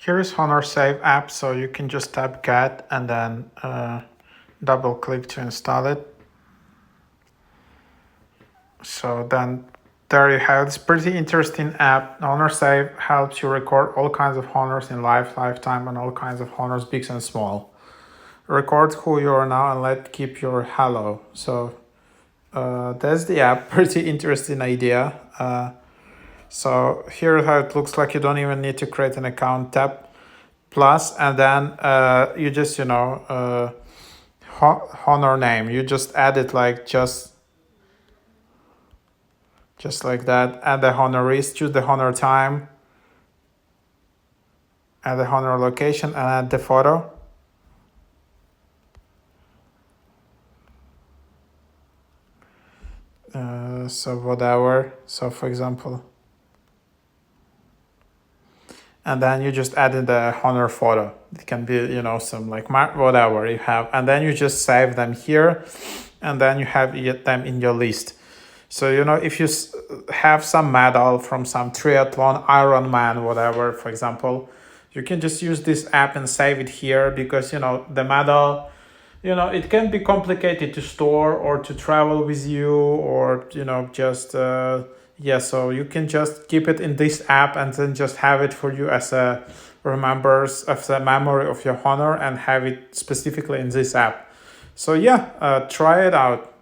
Here is Honor Save app, so you can just tap get and then double click to install it. So then there you have it. It's pretty interesting app. Honor Save helps you record all kinds of honors in lifetime, and all kinds of honors, big and small. Record who you are now and let keep your hello. So that's the app. Pretty interesting idea. So here how it looks like. You don't even need to create an account. Tap plus, and then you just honor name. You just add it like just like that. Add the honorees, choose the honor time, add the honor location, and add the photo. So whatever. So for example, and then you just added the honor photo. It can be some like whatever you have, and then you just save them here, and then you have them in your list. So if you have some medal from some triathlon, Ironman, whatever, for example, you can just use this app and save it here, because the medal, it can be complicated to store or to travel with you, or just so you can just keep it in this app and then just have it for you as a remembers of the memory of your honor, and have it specifically in this app. So try it out.